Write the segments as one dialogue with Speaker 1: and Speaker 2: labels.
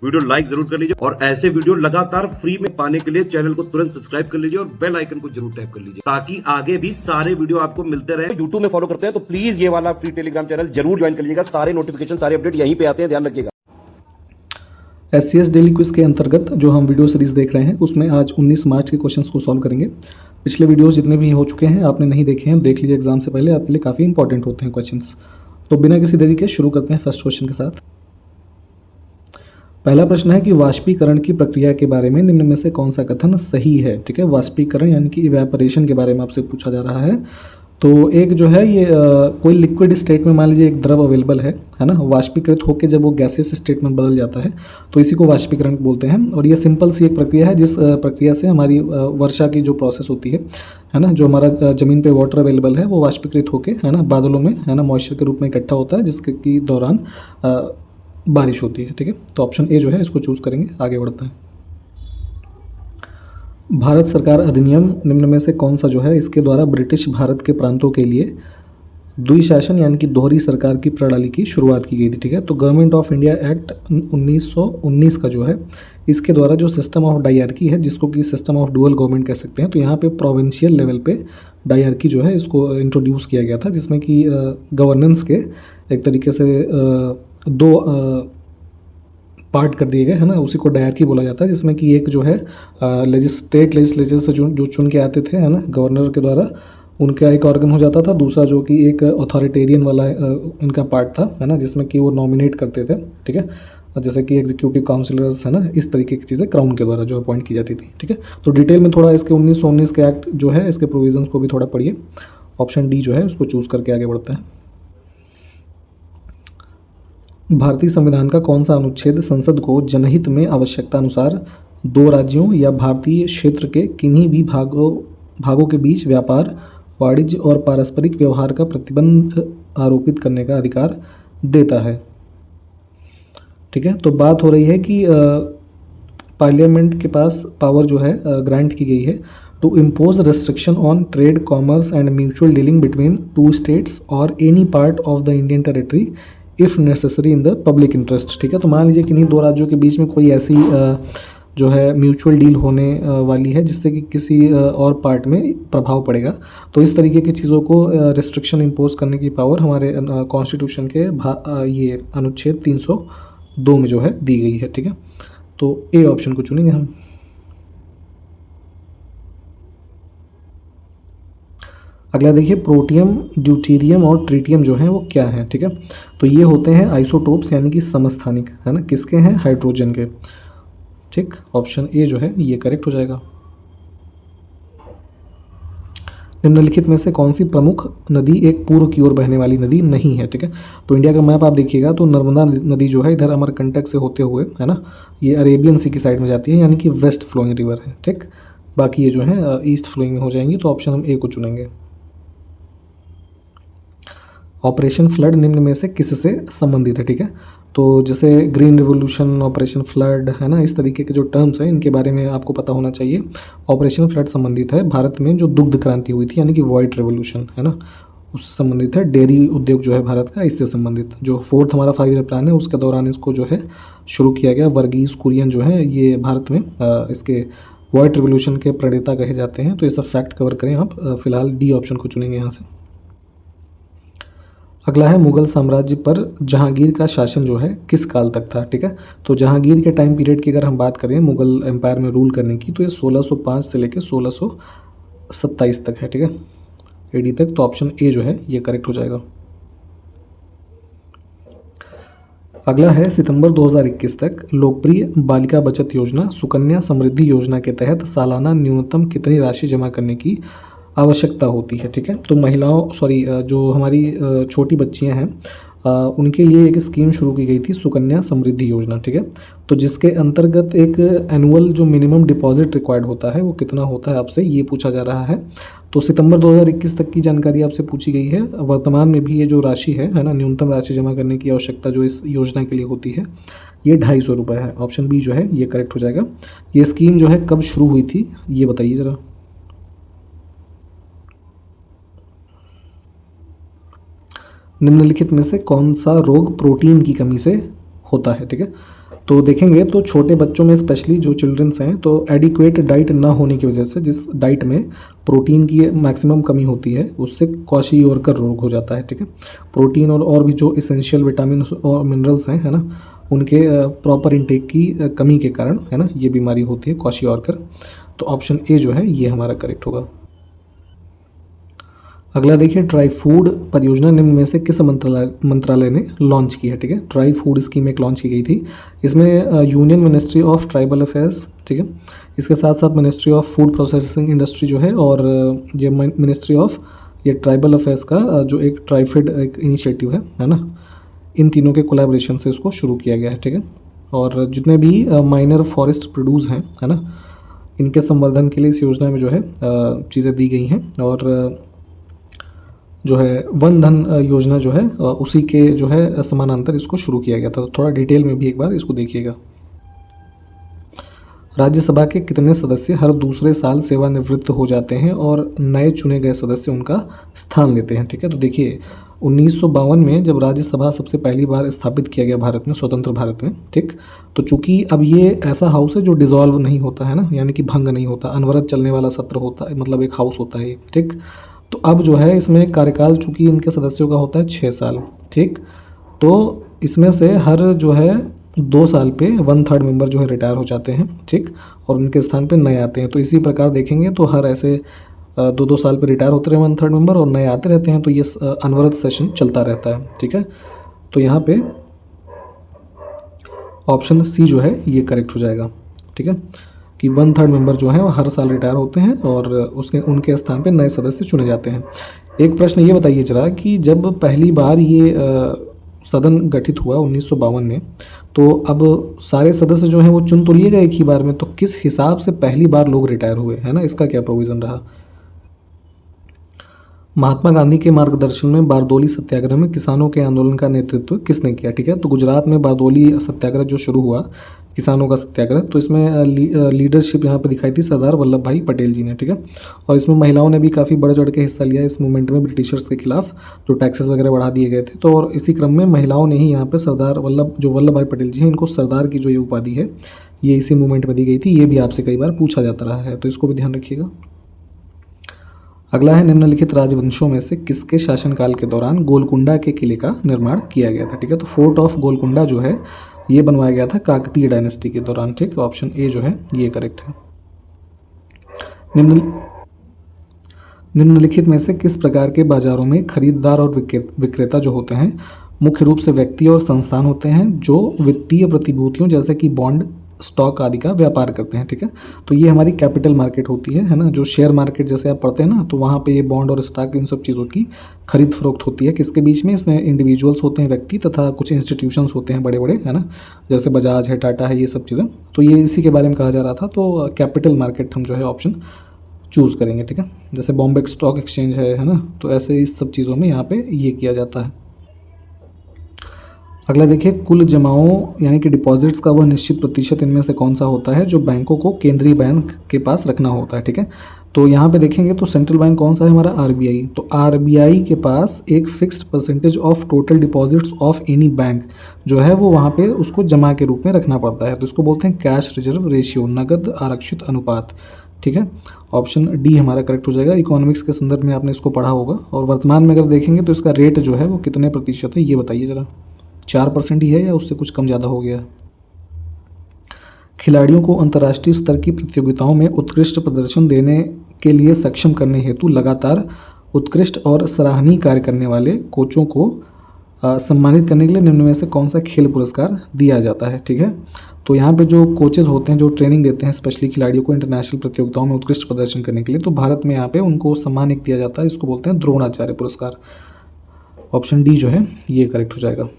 Speaker 1: Video like जरूर कर लीजिए और ऐसे वीडियो लगातार फ्री में पाने के लिए चैनल को तुरंत सब्सक्राइब कर लीजिए और बेल आइकन को जरूर टैप कर लीजिए ताकि आगे भी सारे वीडियो आपको मिलते रहे। यूट्यूब में फॉलो करते हैं तो प्लीज ये वाला फ्री टेलीग्राम चैनल जरूर ज्वाइन कर लीजिएगा। सारे नोटिफिकेशन सारे अपडेट यहीं पे आते हैं, ध्यान रखिएगा।
Speaker 2: SCS डेली क्विज के अंतर्गत जो हम वीडियो सीरीज़ देख रहे हैं उसमें आज 19 मार्च के क्वेश्चंस को सॉल्व करेंगे। पिछले वीडियोस जितने भी हो चुके हैं आपने नहीं देखे हैं, देख लीजिए, एग्जाम से पहले आपके लिए काफ़ी इंपॉर्टेंट होते हैं क्वेश्चंस। तो बिना किसी देरी के शुरू करते हैं फर्स्ट क्वेश्चन के साथ। पहला प्रश्न है कि वाष्पीकरण की प्रक्रिया के बारे में निम्न में से कौन सा कथन सही है। ठीक है, वाष्पीकरण यानी कि इवेपोरेशन के बारे में आपसे पूछा जा रहा है। तो एक जो है ये कोई लिक्विड स्टेट में मान लीजिए एक द्रव अवेलेबल है ना, वाष्पीकृत होकर जब वो गैसियस स्टेट में बदल जाता है तो इसी को वाष्पीकरण बोलते हैं। और ये सिंपल सी एक प्रक्रिया है जिस प्रक्रिया से हमारी वर्षा की जो प्रोसेस होती है ना, जो हमारा ज़मीन पे वाटर अवेलेबल है वो वाष्पीकृत होकर है ना बादलों में है ना मॉइस्चर के रूप में इकट्ठा होता है जिसके की दौरान बारिश होती है। ठीक है, तो ऑप्शन ए जो है इसको चूज़ करेंगे। आगे बढ़ते हैं। भारत सरकार अधिनियम निम्न में से कौन सा जो है इसके द्वारा ब्रिटिश भारत के प्रांतों के लिए द्विशासन यानी कि दोहरी सरकार की प्रणाली की शुरुआत की गई थी। ठीक है, तो गवर्नमेंट ऑफ इंडिया एक्ट 1919 का जो है इसके द्वारा जो सिस्टम ऑफ डायरकी है जिसको कि सिस्टम ऑफ डुअल गवर्नमेंट कह सकते हैं, तो यहाँ पे प्रोविंशियल लेवल पे डायरकी जो है इसको इंट्रोड्यूस किया गया था जिसमें कि गवर्नेंस के एक तरीके से दो पार्ट कर दिए गए है ना, उसी को डायरकी बोला जाता है जिसमें कि एक जो है स्टेट लेजिस्लेचर से जो चुन के आते थे है ना गवर्नर के द्वारा, उनका एक ऑर्गन हो जाता था। दूसरा जो कि एक अथॉरिटेरियन वाला इनका पार्ट था है ना, जिसमें कि वो नॉमिनेट करते थे। ठीक है, जैसे कि एग्जीक्यूटिव काउंसिलर्स है ना, इस तरीके की चीज़ें क्राउन के द्वारा जो अपॉइंट की जाती थी। ठीक है, तो डिटेल में थोड़ा इसके 1919 के एक्ट जो है इसके प्रोविजंस को भी थोड़ा पढ़िए। ऑप्शन डी जो है उसको चूज़ करके आगे बढ़ते हैं। भारतीय संविधान का कौन सा अनुच्छेद संसद को जनहित में आवश्यकता अनुसार दो राज्यों या भारतीय क्षेत्र के किन्हीं भी भागों के बीच व्यापार, वाणिज्य और पारस्परिक व्यवहार का प्रतिबंध आरोपित करने का अधिकार देता है। ठीक है, तो बात हो रही है कि पार्लियामेंट के पास पावर जो है ग्रांट की गई है to impose restriction on trade, commerce and mutual dealing between two states और any part of the Indian territory if necessary in the public interest. ठीक है, तो मान लीजिए किन्हीं दो राज्यों के बीच में कोई ऐसी जो है म्यूचुअल डील होने वाली है जिससे कि किसी और पार्ट में प्रभाव पड़ेगा, तो इस तरीके की चीज़ों को रिस्ट्रिक्शन इम्पोज करने की पावर हमारे कॉन्स्टिट्यूशन के ये अनुच्छेद 302 में जो है दी गई है। ठीक है, तो ए ऑप्शन को चुनेंगे हम। अगला देखिए, प्रोटियम, ड्यूटेरियम और ट्रिटियम जो है वो क्या है। ठीक है, तो ये होते हैं आइसोटोप्स यानी कि समस्थानिक है ना, किसके हैं, हाइड्रोजन के। ठीक, ऑप्शन ए जो है ये करेक्ट हो जाएगा। निम्नलिखित में से कौन सी प्रमुख नदी एक पूर्व की ओर बहने वाली नदी नहीं है। ठीक है, तो इंडिया का मैप आप देखिएगा तो नर्मदा नदी जो है इधर अमरकंटक से होते हुए है ना ये अरेबियन सी की साइड में जाती है यानी कि वेस्ट फ्लोइंग रिवर है। ठीक, बाकी ये जो है ईस्ट फ्लोइंग में हो जाएंगी, तो ऑप्शन हम ए को चुनेंगे। ऑपरेशन फ्लड निम्न में से किससे संबंधित है। ठीक है, तो जैसे ग्रीन रिवोल्यूशन, ऑपरेशन फ्लड है ना, इस तरीके के जो टर्म्स हैं इनके बारे में आपको पता होना चाहिए। ऑपरेशन फ्लड संबंधित है भारत में जो दुग्ध क्रांति हुई थी यानी कि व्हाइट रिवोल्यूशन है ना, उससे संबंधित है। डेयरी उद्योग जो है भारत का, इससे संबंधित जो फोर्थ हमारा 5 ईयर प्लान है उसके दौरान इसको जो है शुरू किया गया। वर्गीज कुरियन जो है ये भारत में इसके व्हाइट रिवोल्यूशन के प्रणेता कहे जाते हैं। तो ये सब फैक्ट कवर करें आप। फिलहाल डी ऑप्शन को चुनेंगे यहाँ से। अगला है, मुगल साम्राज्य पर जहांगीर का शासन जो है किस काल तक था। ठीक है, तो जहांगीर के टाइम पीरियड की अगर हम बात करें मुगल एम्पायर में रूल करने की, तो ये 1605 से लेकर 1627 तक है। ठीक है, एडी तक, तो ऑप्शन ए जो है ये करेक्ट हो जाएगा। अगला है, सितंबर 2021 तक लोकप्रिय बालिका बचत योजना सुकन्या समृद्धि योजना के तहत सालाना न्यूनतम कितनी राशि जमा करने की आवश्यकता होती है। ठीक है, तो महिलाओं जो हमारी छोटी बच्चियां हैं उनके लिए एक स्कीम शुरू की गई थी सुकन्या समृद्धि योजना। ठीक है, तो जिसके अंतर्गत एक एनुअल जो मिनिमम डिपॉजिट रिक्वायर्ड होता है वो कितना होता है आपसे ये पूछा जा रहा है। तो सितंबर 2021 तक की जानकारी आपसे पूछी गई है। वर्तमान में भी ये जो राशि है ना, न्यूनतम राशि जमा करने की आवश्यकता जो इस योजना के लिए होती है ये 250 रुपये है। ऑप्शन बी जो है ये करेक्ट हो जाएगा। ये स्कीम जो है कब शुरू हुई थी ये बताइए ज़रा। निम्नलिखित में से कौन सा रोग प्रोटीन की कमी से होता है। ठीक है, तो देखेंगे तो छोटे बच्चों में स्पेशली जो चिल्ड्रंस हैं तो एडिक्वेट डाइट ना होने की वजह से, जिस डाइट में प्रोटीन की मैक्सिमम कमी होती है, उससे क्वाशियोरकर रोग हो जाता है। ठीक है, प्रोटीन और भी जो इसेंशियल विटामिन और मिनरल्स हैं, है ना, उनके प्रॉपर इनटेक की कमी के कारण, है ना, ये बीमारी होती है क्वाशियोरकर। तो ऑप्शन ए जो है ये हमारा करेक्ट होगा। अगला देखिए, ट्राई फूड परियोजना निम्न में से किस मंत्रालय ने लॉन्च की है। ठीक है, ट्राई फूड स्कीम एक लॉन्च की गई थी। इसमें union ministry of tribal affairs, ठीक है, इसके साथ साथ ministry of food processing industry जो है, और ये मिनिस्ट्री ऑफ ये ट्राइबल अफेयर्स का जो एक ट्राइफेड एक इनिशिएटिव है ना, इन तीनों के कोलैबोरेशन से इसको शुरू किया गया है। ठीक है, और जितने भी माइनर फॉरेस्ट प्रोड्यूस हैं, है ना, इनके संवर्धन के लिए इस योजना में जो है चीज़ें दी गई हैं। और जो है वन धन योजना जो है उसी के जो है समानांतर इसको शुरू किया गया था। तो थोड़ा डिटेल में भी एक बार इसको देखिएगा। राज्यसभा के कितने सदस्य हर दूसरे साल सेवानिवृत्त हो जाते हैं और नए चुने गए सदस्य उनका स्थान लेते हैं। ठीक है, तो देखिए 1952 में जब राज्यसभा सबसे पहली बार स्थापित किया गया भारत में, स्वतंत्र भारत में, ठीक, तो चूंकि अब ये ऐसा हाउस है जो डिसॉल्व नहीं होता है ना, यानी कि भंग नहीं होता, अनवरत चलने वाला सत्र होता है, मतलब एक हाउस होता है ये। ठीक, तो अब जो है इसमें कार्यकाल चूंकि इनके सदस्यों का होता है 6 साल। ठीक, तो इसमें से हर जो है 2 साल पे 1/3 मेंबर जो है रिटायर हो जाते हैं। ठीक, और उनके स्थान पे नए आते हैं। तो इसी प्रकार देखेंगे तो हर ऐसे 2-2 साल पे रिटायर होते रहे 1/3 मेंबर और नए आते रहते हैं। तो ये अनवरत सेशन चलता रहता है। ठीक है, तो यहाँ पे ऑप्शन सी जो है ये करेक्ट हो जाएगा। ठीक है, कि 1/3 मेंबर जो हैं वो हर साल रिटायर होते हैं और उसके उनके स्थान पे नए सदस्य चुने जाते हैं। एक प्रश्न ये बताइए जरा कि जब पहली बार ये सदन गठित हुआ 1952 में, तो अब सारे सदस्य जो हैं वो चुन तो लिए गए एक ही बार में, तो किस हिसाब से पहली बार लोग रिटायर हुए, है ना, इसका क्या प्रोविज़न रहा। महात्मा गांधी के मार्गदर्शन में बारदोली सत्याग्रह में किसानों के आंदोलन का नेतृत्व किसने किया। ठीक है, तो गुजरात में बारदोली सत्याग्रह जो शुरू हुआ, किसानों का सत्याग्रह, तो इसमें लीडरशिप यहाँ पे दिखाई थी सरदार वल्लभ भाई पटेल जी ने। ठीक है, और इसमें महिलाओं ने भी काफ़ी बढ़ चढ़ के हिस्सा लिया इस मूवमेंट में, ब्रिटिशर्स के खिलाफ जो टैक्सेस वगैरह बढ़ा दिए गए थे। तो और इसी क्रम में महिलाओं ने ही यहाँ पे सरदार वल्लभ भाई पटेल जी हैं, इनको सरदार की जो ये उपाधि है ये इसी मूवमेंट में दी गई थी। ये भी आपसे कई बार पूछा जाता रहा है, तो इसको भी ध्यान रखिएगा। अगला है, निम्नलिखित राजवंशों में से किसके शासनकाल के दौरान गोलकुंडा के किले का निर्माण किया गया था। ठीक है, तो फोर्ट ऑफ गोलकुंडा जो है ये बनवाया गया था काकतीय डायनेस्टी के दौरान। ठीक, ऑप्शन ए जो है ये करेक्ट है। निम्नलिखित में से किस प्रकार के बाजारों में खरीददार और विक्रेता जो होते हैं मुख्य रूप से व्यक्ति और संस्थान होते हैं जो वित्तीय प्रतिभूतियों जैसे कि बॉन्ड, स्टॉक आदि का व्यापार करते हैं। ठीक है, तो ये हमारी कैपिटल मार्केट होती है ना, जो शेयर मार्केट जैसे आप पढ़ते हैं ना, तो वहाँ पे ये बॉन्ड और स्टॉक इन सब चीज़ों की खरीद फरोख्त होती है। किसके बीच में, इसमें इंडिविजुअल्स होते हैं, व्यक्ति, तथा कुछ इंस्टीट्यूशंस होते हैं बड़े बड़े, है ना, जैसे बजाज है, टाटा है, ये सब चीज़ें। तो ये इसी के बारे में कहा जा रहा था। तो कैपिटल मार्केट हम जो है ऑप्शन चूज़ करेंगे। ठीक है, जैसे बॉम्बे स्टॉक एक्सचेंज है ना, तो ऐसे इस सब चीज़ों में यहाँ पे ये किया जाता है। अगला देखिए, कुल जमाओं यानी कि डिपॉजिट्स का वह निश्चित प्रतिशत इनमें से कौन सा होता है जो बैंकों को केंद्रीय बैंक के पास रखना होता है। ठीक है, तो यहाँ पे देखेंगे तो सेंट्रल बैंक कौन सा है हमारा, आरबीआई। तो आरबीआई के पास एक fixed percentage of total deposits of any bank जो है वो वहाँ पे उसको जमा के रूप में रखना पड़ता है। तो इसको बोलते हैं कैश रिजर्व रेशियो, नगद आरक्षित अनुपात। ठीक है, ऑप्शन डी हमारा करेक्ट हो जाएगा। इकोनॉमिक्स के संदर्भ में आपने इसको पढ़ा होगा। और वर्तमान में अगर देखेंगे तो इसका रेट जो है वो कितने प्रतिशत है, ये बताइए ज़रा। 4% ही है या उससे कुछ कम ज़्यादा हो गया। खिलाड़ियों को अंतर्राष्ट्रीय स्तर की प्रतियोगिताओं में उत्कृष्ट प्रदर्शन देने के लिए सक्षम करने हेतु लगातार उत्कृष्ट और सराहनीय कार्य करने वाले कोचों को सम्मानित करने के लिए निम्न में से कौन सा खेल पुरस्कार दिया जाता है। ठीक है, तो यहाँ पे जो कोचेज होते हैं जो ट्रेनिंग देते हैं स्पेशली खिलाड़ियों को इंटरनेशनल प्रतियोगिताओं में उत्कृष्ट प्रदर्शन करने के लिए, तो भारत में यहाँ पे उनको सम्मान एक दिया जाता है, इसको बोलते हैं द्रोणाचार्य पुरस्कार। ऑप्शन डी जो है ये करेक्ट हो जाएगा।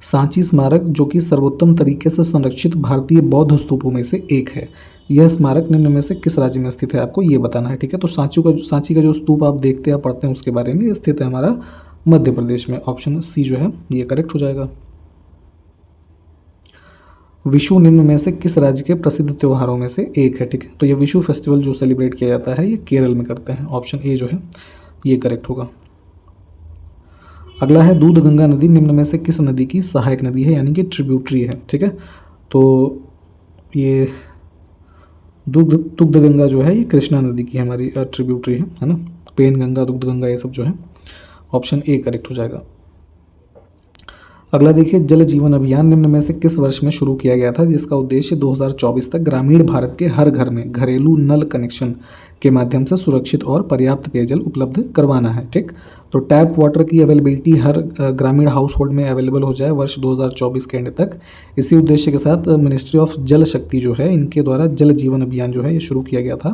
Speaker 2: सांची स्मारक जो कि सर्वोत्तम तरीके से संरक्षित भारतीय बौद्ध स्तूपों में से एक है, यह स्मारक निम्न में से किस राज्य में स्थित है, आपको ये बताना है। ठीक है, तो सांची का जो स्तूप आप देखते हैं पढ़ते हैं उसके बारे में, ये स्थित है हमारा मध्य प्रदेश में। ऑप्शन सी जो है ये करेक्ट हो जाएगा। विशु निम्न में से किस राज्य के प्रसिद्ध त्योहारों में से एक है। ठीक है, तो ये विशु फेस्टिवल जो सेलिब्रेट किया जाता है ये केरल में करते हैं। ऑप्शन ए जो है ये करेक्ट होगा। अगला है दूध गंगा नदी निम्न में से किस नदी की सहायक नदी है, यानी कि ट्रिब्यूटरी है। ठीक है, तो ये दुग्ध गंगा जो है ये कृष्णा नदी की हमारी ट्रिब्यूटरी है ना। पेन गंगा, दुग्ध गंगा, ये सब जो है। ऑप्शन ए करेक्ट हो जाएगा। अगला देखिए, जल जीवन अभियान निम्न में से किस वर्ष में शुरू किया गया था, जिसका उद्देश्य 2024 तक ग्रामीण भारत के हर घर में घरेलू नल कनेक्शन के माध्यम से सुरक्षित और पर्याप्त पेयजल उपलब्ध करवाना है। ठीक, तो टैप वाटर की अवेलेबिलिटी हर ग्रामीण हाउस होल्ड में अवेलेबल हो जाए वर्ष 2024 के एंड तक। इसी उद्देश्य के साथ मिनिस्ट्री ऑफ जल शक्ति जो है, इनके द्वारा जल जीवन अभियान जो है ये शुरू किया गया था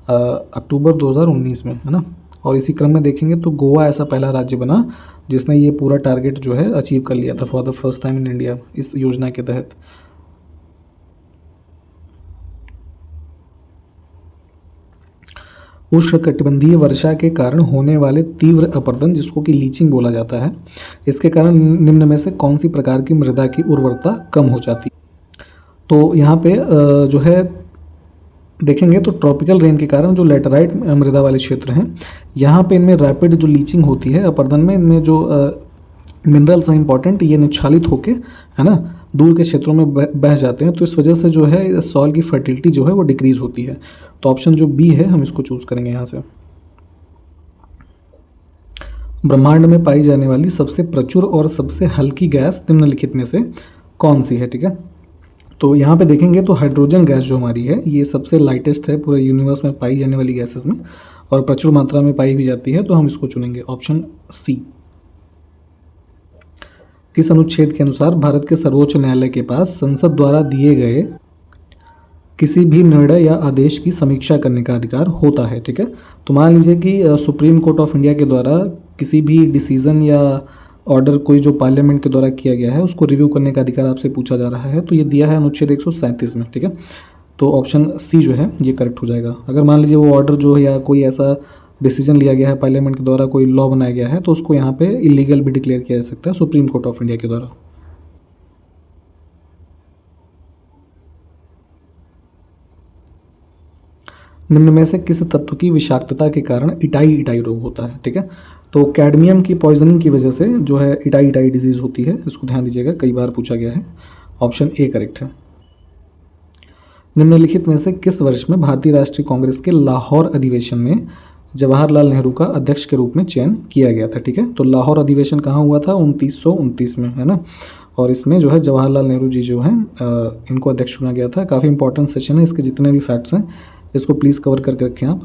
Speaker 2: अक्टूबर 2019 में, है ना। और इसी क्रम में देखेंगे तो गोवा ऐसा पहला राज्य बना जिसने ये पूरा टारगेट जो है अचीव कर लिया था for the first time in India इस योजना के तहत। उष्णकटिबंधीय वर्षा के कारण होने वाले तीव्र अपरदन, जिसको कि लीचिंग बोला जाता है, इसके कारण निम्न में से कौन सी प्रकार की मृदा की उर्वरता कम हो जाती है। तो यहाँ पे जो है देखेंगे तो ट्रॉपिकल रेन के कारण जो लेटराइट मृदा वाले क्षेत्र हैं, यहाँ पे इनमें रैपिड जो लीचिंग होती है अपरदन में, इनमें जो मिनरल्स हैं इंपॉर्टेंट, ये निच्छालित होके, है ना, दूर के क्षेत्रों में बह जाते हैं। तो इस वजह से जो है सॉइल की फर्टिलिटी जो है वो डिक्रीज होती है। तो ऑप्शन जो बी है हम इसको चूज करेंगे यहाँ से। ब्रह्मांड में पाई जाने वाली सबसे प्रचुर और सबसे हल्की गैस निम्नलिखित में से कौन सी है। ठीक है, तो यहाँ पे देखेंगे तो हाइड्रोजन गैस जो हमारी है ये सबसे लाइटेस्ट है पूरे यूनिवर्स में पाई जाने वाली गैसेस में, और प्रचुर मात्रा में पाई भी जाती है, तो हम इसको चुनेंगे ऑप्शन सी। किस अनुच्छेद के अनुसार भारत के सर्वोच्च न्यायालय के पास संसद द्वारा दिए गए किसी भी निर्णय या आदेश की समीक्षा करने का अधिकार होता है। ठीक है, तो मान लीजिए कि सुप्रीम कोर्ट ऑफ इंडिया के द्वारा किसी भी डिसीजन या ऑर्डर कोई जो पार्लियामेंट के द्वारा किया गया है उसको रिव्यू करने का अधिकार आपसे पूछा जा रहा है, तो ये दिया है अनुच्छेद 137 में। ठीक है, तो ऑप्शन सी जो है ये करेक्ट हो जाएगा। अगर मान लीजिए वो ऑर्डर जो है या कोई ऐसा डिसीजन लिया गया है पार्लियामेंट के द्वारा, कोई लॉ बनाया गया है, तो उसको यहाँ पे इलीगल भी डिक्लेयर किया जा सकता है सुप्रीम कोर्ट ऑफ इंडिया के द्वारा। निम्न में से किस तत्व की विषाक्तता के कारण इटाई रोग होता है। ठीक है, तो कैडमियम की पॉइजनिंग की वजह से जो है इटाई डिजीज़ होती है, इसको ध्यान दीजिएगा, कई बार पूछा गया है। ऑप्शन ए करेक्ट है। निम्नलिखित में से किस वर्ष में भारतीय राष्ट्रीय कांग्रेस के लाहौर अधिवेशन में जवाहरलाल नेहरू का अध्यक्ष के रूप में चयन किया गया था। ठीक है, तो लाहौर अधिवेशन कहाँ हुआ था, 1929 में, है ना। और इसमें जो है जवाहरलाल नेहरू जी जो हैं इनको अध्यक्ष चुना गया था। काफ़ी इंपॉर्टेंट सेशन है, इसके जितने भी फैक्ट्स हैं इसको प्लीज़ कवर करके रखें आप।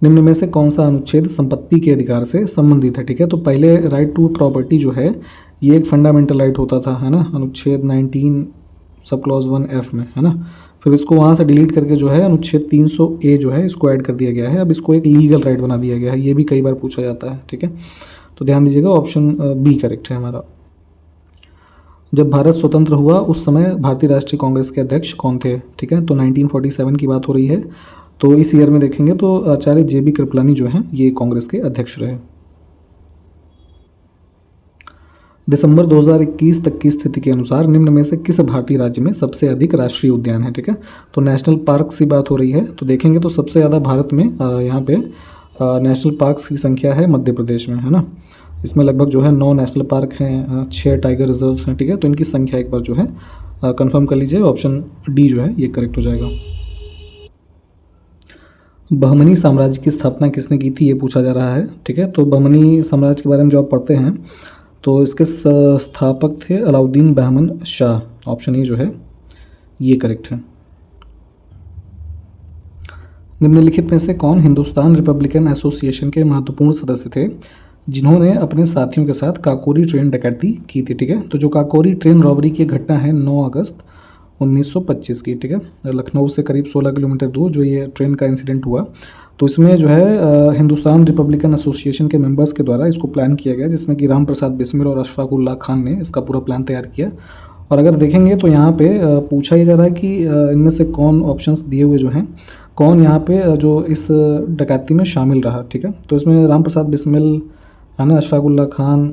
Speaker 2: निम्न में से कौन सा अनुच्छेद संपत्ति के अधिकार से संबंधित है। ठीक है, तो पहले राइट टू प्रॉपर्टी जो है ये एक फंडामेंटल राइट होता था, है ना, अनुच्छेद 19 सब क्लॉज 1F में, है ना। फिर इसको वहाँ से डिलीट करके जो है अनुच्छेद 300A जो है इसको ऐड कर दिया गया है। अब इसको एक लीगल राइट बना दिया गया है, ये भी कई बार पूछा जाता है। ठीक है, तो ध्यान दीजिएगा, ऑप्शन बी करेक्ट है हमारा। जब भारत स्वतंत्र हुआ उस समय भारतीय राष्ट्रीय कांग्रेस के अध्यक्ष कौन थे। ठीक है, तो 1947 की बात हो रही है, तो इस ईयर में देखेंगे तो आचार्य JB कृपलानी जो हैं ये कांग्रेस के अध्यक्ष रहे। दिसंबर 2021 तक की स्थिति के अनुसार निम्न में से किस भारतीय राज्य में सबसे अधिक राष्ट्रीय उद्यान है। ठीक है, तो नेशनल पार्क की बात हो रही है, तो देखेंगे तो सबसे ज़्यादा भारत में यहाँ पे नेशनल पार्क्स की संख्या है मध्य प्रदेश में, है ना। इसमें लगभग जो है 9 नेशनल पार्क हैं, 6 टाइगर रिजर्व्स हैं। ठीक है, तो इनकी संख्या एक बार जो है कंफर्म कर लीजिए, ऑप्शन डी जो है ये करेक्ट हो जाएगा। बहमनी साम्राज्य की स्थापना किसने की थी ये पूछा जा रहा है। ठीक है, तो बहमनी साम्राज्य के बारे में जो आप पढ़ते हैं तो इसके स्थापक थे अलाउद्दीन बहमन शाह। ऑप्शन ए जो है ये करेक्ट है। निम्नलिखित में से कौन हिंदुस्तान रिपब्लिकन एसोसिएशन के महत्वपूर्ण सदस्य थे जिन्होंने अपने साथियों के साथ काकोरी ट्रेन डकैती की थी। ठीक है, तो जो काकोरी ट्रेन रॉबरी की घटना है 9 अगस्त 1925 की। ठीक है, लखनऊ से करीब 16 किलोमीटर दूर जो ये ट्रेन का इंसिडेंट हुआ, तो इसमें जो है हिंदुस्तान रिपब्लिकन एसोसिएशन के मेंबर्स के द्वारा इसको प्लान किया गया, जिसमें कि राम प्रसाद बिस्मिल और अशफाक उल्लाह खान ने इसका पूरा प्लान तैयार किया। और अगर देखेंगे तो यहाँ पे पूछा ही जा रहा है कि इनमें से कौन ऑप्शंस दिए हुए जो हैं कौन यहाँ पे जो इस डकैती में शामिल रहा। ठीक है, तो इसमें राम प्रसाद बिस्मिल, है ना, अशफाक उल्लाह खान,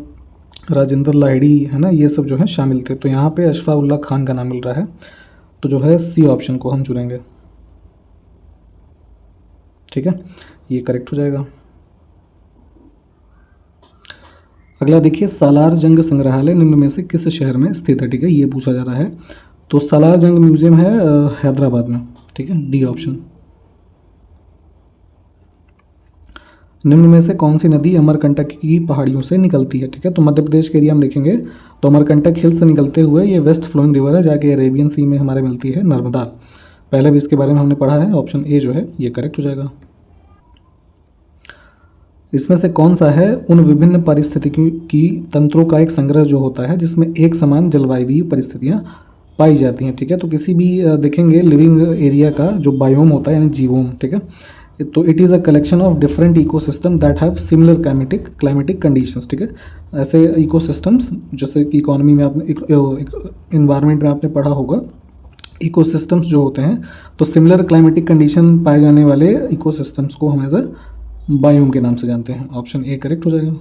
Speaker 2: राजेंद्र लाहिड़ी, है ना, ये सब जो है शामिल थे। तो यहाँ पे अशफाक उल्लाह खान का नाम मिल रहा है, तो जो है सी ऑप्शन को हम चुनेंगे। ठीक है, ये करेक्ट हो जाएगा। अगला देखिए, सालार जंग संग्रहालय निम्न में से किस शहर में स्थित है, ठीक है, ये पूछा जा रहा है। तो सालार जंग म्यूजियम है हैदराबाद में, ठीक है, डी ऑप्शन। निम्न में से कौन सी नदी अमरकंटक की पहाड़ियों से निकलती है, ठीक है, तो मध्य प्रदेश के एरिया में देखेंगे तो अमरकंटक हिल से निकलते हुए ये वेस्ट फ्लोइंग रिवर है, जाके अरेबियन सी में हमारे मिलती है नर्मदा। पहले भी इसके बारे में हमने पढ़ा है, ऑप्शन ए जो है ये करेक्ट हो जाएगा। इसमें से कौन सा है उन विभिन्न पारिस्थितिकी की तंत्रों का एक संग्रह जो होता है जिसमें एक समान जलवायु परिस्थितियां पाई जाती हैं, ठीक है, तो किसी भी देखेंगे लिविंग एरिया का जो बायोम होता है यानी जीवोम, ठीक है, तो it is a collection of different ecosystem that have similar climatic conditions, ठीक है। ऐसे इकोसिस्टम्स जैसे कि इकोनॉमी में आपने इन्वायरमेंट में आपने पढ़ा होगा, इकोसिस्टम्स जो होते हैं तो सिमिलर क्लाइमेटिक कंडीशन पाए जाने वाले इकोसिस्टम्स को हम एज अ बायोम के नाम से जानते हैं। ऑप्शन ए करेक्ट हो जाएगा।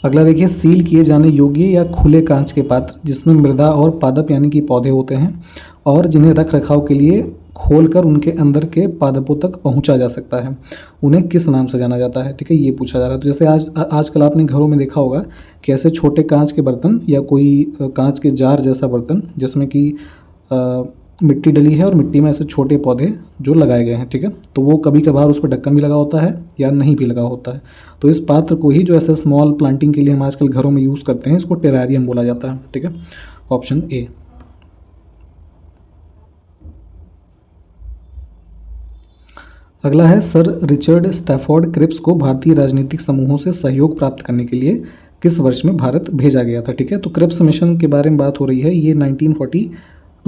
Speaker 2: अगला देखिए, सील किए जाने योग्य या खुले कांच के पात्र जिसमें मृदा और पादप यानी कि पौधे होते हैं और जिन्हें रख रखाव के लिए खोलकर उनके अंदर के पादपों तक पहुंचा जा सकता है, उन्हें किस नाम से जाना जाता है, ठीक है, ये पूछा जा रहा है। तो जैसे आजकल आपने घरों में देखा होगा कि ऐसे छोटे कांच के बर्तन या कोई कांच के जार जैसा बर्तन जिसमें कि मिट्टी डली है और मिट्टी में ऐसे छोटे पौधे जो लगाए गए हैं, ठीक है, तो वो कभी कभार उस पर ढक्कन भी लगा होता है या नहीं भी लगा होता है। तो इस पात्र को ही जो ऐसे स्मॉल प्लांटिंग के लिए हम आजकल घरों में यूज़ करते हैं, इसको टेरारियम बोला जाता है, ठीक है, ऑप्शन ए। अगला है, सर रिचर्ड स्टैफोर्ड क्रिप्स को भारतीय राजनीतिक समूहों से सहयोग प्राप्त करने के लिए किस वर्ष में भारत भेजा गया था, ठीक है, तो क्रिप्स मिशन के बारे में बात हो रही है, ये 1942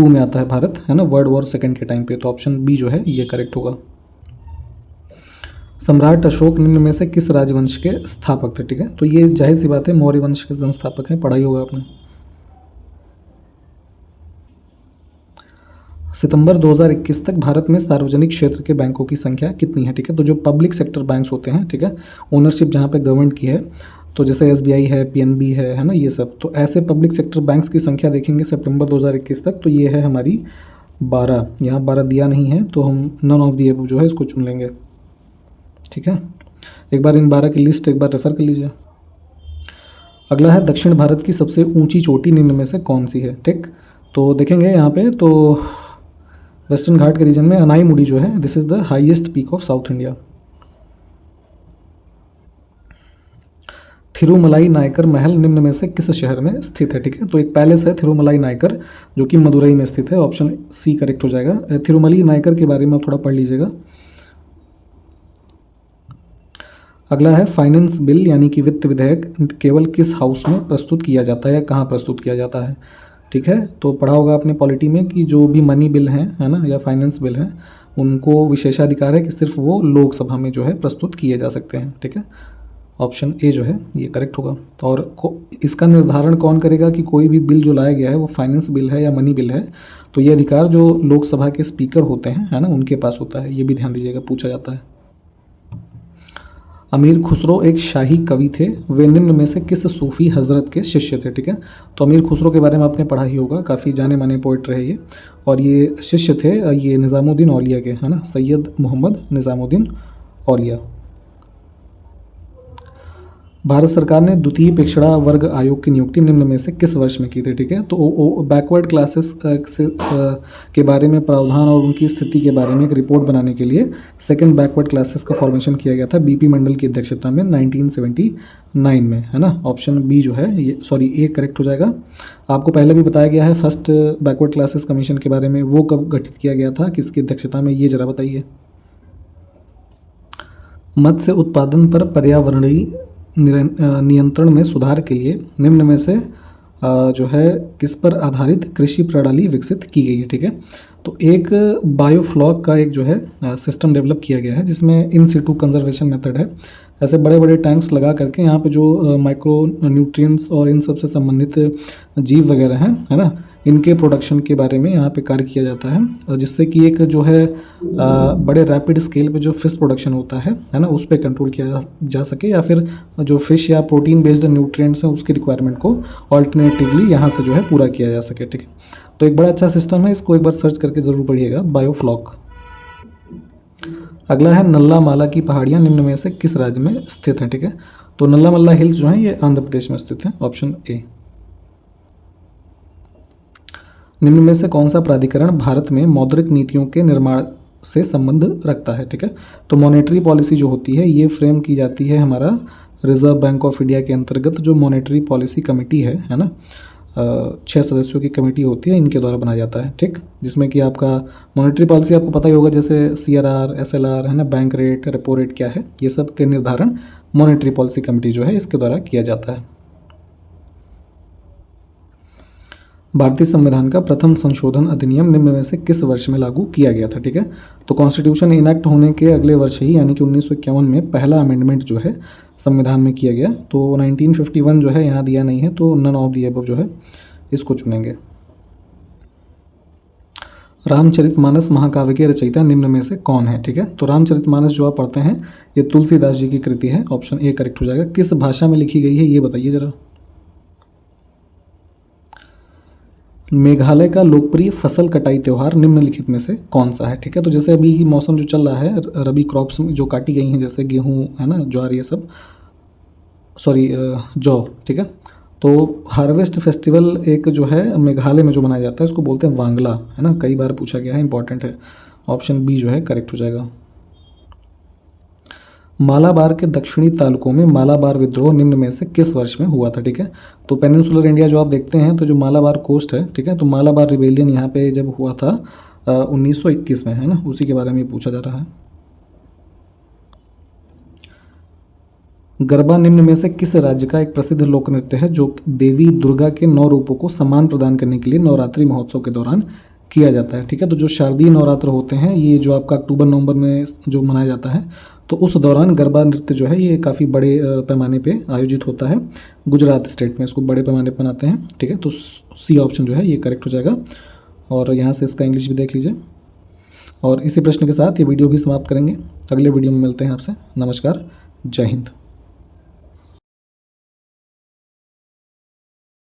Speaker 2: में आता है भारत, है ना, वर्ल्ड वॉर सेकेंड के टाइम पे, तो ऑप्शन बी जो है ये करेक्ट होगा। सम्राट अशोक निम्न में से किस राजवंश के स्थापक थे, ठीक है, तो ये जाहिर सी बात है मौर्य वंश के संस्थापक हैं, पढ़ाई होगा आपने। सितंबर 2021 तक भारत में सार्वजनिक क्षेत्र के बैंकों की संख्या कितनी है, ठीक है, तो जो पब्लिक सेक्टर बैंक्स होते हैं, ठीक है, ओनरशिप जहाँ पे गवर्नमेंट की है, तो जैसे SBI है, PNB है ना, ये सब, तो ऐसे पब्लिक सेक्टर बैंक्स की संख्या देखेंगे सितंबर 2021 तक, तो ये है हमारी 12, यहाँ 12 दिया नहीं है तो हम नन ऑफ दी अबव जो है इसको चुन लेंगे, ठीक है। एक बार इन 12 की लिस्ट एक बार रेफर कर लीजिए। अगला है, दक्षिण भारत की सबसे ऊंची चोटी निम्न में से कौन सी है, ठीक, तो देखेंगे यहाँ पे तो वेस्टर्न घाट के रीजन में अनाईमुडी जो है this is the highest peak of South India. Thirumalai Nayakar Mahal निम्न में से किस शहर में स्थित है, ठीक है, तो एक पैलेस है थिरुमलाई नायकर जो कि मदुरई में स्थित है, ऑप्शन सी करेक्ट हो जाएगा। थिरुमलाई नायकर के बारे में आप थोड़ा पढ़ लीजिएगा। अगला है, फाइनेंस बिल यानी कि वित्त विधेयक केवल किस हाउस में प्रस्तुत किया जाता है या कहाँ प्रस्तुत किया जाता है, ठीक है, तो पढ़ा होगा आपने पॉलिटी में कि जो भी मनी बिल हैं, है ना, या फाइनेंस बिल हैं, उनको विशेषाधिकार है कि सिर्फ वो लोकसभा में जो है प्रस्तुत किए जा सकते हैं, ठीक है, ऑप्शन ए जो है ये करेक्ट होगा। और इसका निर्धारण कौन करेगा कि कोई भी बिल जो लाया गया है वो फाइनेंस बिल है या मनी बिल है, तो ये अधिकार जो लोकसभा के स्पीकर होते हैं, है ना, उनके पास होता है, ये भी ध्यान दीजिएगा, पूछा जाता है। अमीर खुसरो एक शाही कवि थे, वे निम्न में से किस सूफी हजरत के शिष्य थे, ठीक है, तो अमीर खुसरो के बारे में आपने पढ़ा ही होगा, काफ़ी जाने माने पोइट रहे ये, और ये शिष्य थे ये निज़ामुद्दीन औलिया के, है ना, सैयद मोहम्मद निज़ामुद्दीन औलिया। भारत सरकार ने द्वितीय पिछड़ा वर्ग आयोग की नियुक्ति निम्न में से किस वर्ष में की थी, ठीक है, तो बैकवर्ड क्लासेस के बारे में प्रावधान और उनकी स्थिति के बारे में एक रिपोर्ट बनाने के लिए सेकंड बैकवर्ड क्लासेस का फॉर्मेशन किया गया था BP मंडल की अध्यक्षता में 1979 में, है ना, ऑप्शन बी जो है ये सॉरी ए करेक्ट हो जाएगा। आपको पहले भी बताया गया है फर्स्ट बैकवर्ड क्लासेस कमीशन के बारे में, वो कब गठित किया गया था, किसकी अध्यक्षता में, ये जरा बताइए। मत्स्य उत्पादन पर पर्यावरणीय नियंत्रण में सुधार के लिए निम्न में से जो है किस पर आधारित कृषि प्रणाली विकसित की गई है, ठीक है, तो एक बायोफ्लॉक का एक जो है सिस्टम डेवलप किया गया है जिसमें इन सिटू कंजर्वेशन मेथड है। ऐसे बड़े बड़े टैंक्स लगा करके यहाँ पे जो माइक्रो न्यूट्रिएंट्स और इन सब से संबंधित जीव वगैरह हैं, है ना, इनके प्रोडक्शन के बारे में यहाँ पे कार्य किया जाता है, जिससे कि एक जो है बड़े रैपिड स्केल पे जो फिश प्रोडक्शन होता है ना, उस पर कंट्रोल किया जा सके, या फिर जो फिश या प्रोटीन बेस्ड न्यूट्रिएंट्स हैं उसकी रिक्वायरमेंट को ऑल्टरनेटिवली यहाँ से जो है पूरा किया जा सके, ठीक है, तो एक बड़ा अच्छा सिस्टम है, इसको एक बार सर्च करके ज़रूर पढ़िएगा, बायोफ्लॉक। अगला है, नल्ला माला की पहाड़ियाँ निम्न में से किस राज्य में स्थित है, ठीक है, तो नल्ला मल्ला हिल्स जो है ये आंध्र प्रदेश में स्थित है, ऑप्शन ए। निम्न में से कौन सा प्राधिकरण भारत में मौद्रिक नीतियों के निर्माण से संबंध रखता है, ठीक है। तो मॉनेटरी पॉलिसी जो होती है ये फ्रेम की जाती है हमारा रिजर्व बैंक ऑफ इंडिया के अंतर्गत जो मॉनेटरी पॉलिसी कमेटी है ना, 6 सदस्यों की कमेटी होती है, इनके द्वारा बनाया जाता है, ठीक। जिसमें कि आपका मॉनेटरी पॉलिसी आपको पता ही होगा, जैसे CRR, SLR है ना, बैंक रेट, रेपो रेट क्या है, ये सब के निर्धारण मॉनेटरी पॉलिसी कमेटी जो है इसके द्वारा किया जाता है। भारतीय संविधान का प्रथम संशोधन अधिनियम निम्न में से किस वर्ष में लागू किया गया था, ठीक है। तो कॉन्स्टिट्यूशन इनैक्ट होने के अगले वर्ष ही यानी कि 1951 में पहला अमेंडमेंट जो है संविधान में किया गया। तो 1951 जो है यहाँ दिया नहीं है, तो नन ऑफ द अबव जो है इसको चुनेंगे। रामचरितमानस महाकाव्य के रचयिता निम्न में से कौन है, ठीक है। तो रामचरितमानस जो आप पढ़ते हैं ये तुलसीदास जी की कृति है, ऑप्शन ए करेक्ट हो जाएगा। किस भाषा में लिखी गई है ये बताइए जरा। मेघालय का लोकप्रिय फसल कटाई त्यौहार निम्नलिखित में से कौन सा है, ठीक है। तो जैसे अभी मौसम जो चल रहा है, रबी क्रॉप्स जो काटी गई हैं जैसे गेहूँ है ना, ज्वार, ये सब, सॉरी जौ, ठीक है। तो हार्वेस्ट फेस्टिवल एक जो है मेघालय में जो मनाया जाता है उसको बोलते हैं वांगला, है ना, कई बार पूछा गया है, इंपॉर्टेंट है, ऑप्शन बी जो है करेक्ट हो जाएगा। मालाबार के दक्षिणी तालुकों में मालाबार विद्रोह निम्न में से किस वर्ष में हुआ था, ठीक है। तो पेनिनसुलर इंडिया जो आप देखते हैं, तो जो मालाबार कोस्ट है, ठीक है, तो मालाबार रिबेलियन यहाँ पे जब हुआ था 1921 में, है ना, उसी के बारे में पूछा जा रहा है। गरबा निम्न में से किस राज्य का एक प्रसिद्ध लोक नृत्य है जो देवी दुर्गा के 9 रूपों को सम्मान प्रदान करने के लिए नवरात्रि महोत्सव के दौरान किया जाता है, ठीक है। तो जो शारदीय नवरात्र होते हैं ये जो आपका अक्टूबर-नवंबर में जो मनाया जाता है, तो उस दौरान गरबा नृत्य जो है ये काफ़ी बड़े पैमाने पे आयोजित होता है। गुजरात स्टेट में इसको बड़े पैमाने पर मनाते हैं, ठीक है। तो सी ऑप्शन जो है ये करेक्ट हो जाएगा। और यहाँ से इसका इंग्लिश भी देख लीजिए। और इसी प्रश्न के साथ ये वीडियो भी समाप्त करेंगे। अगले वीडियो में मिलते हैं आपसे। नमस्कार, जय हिंद।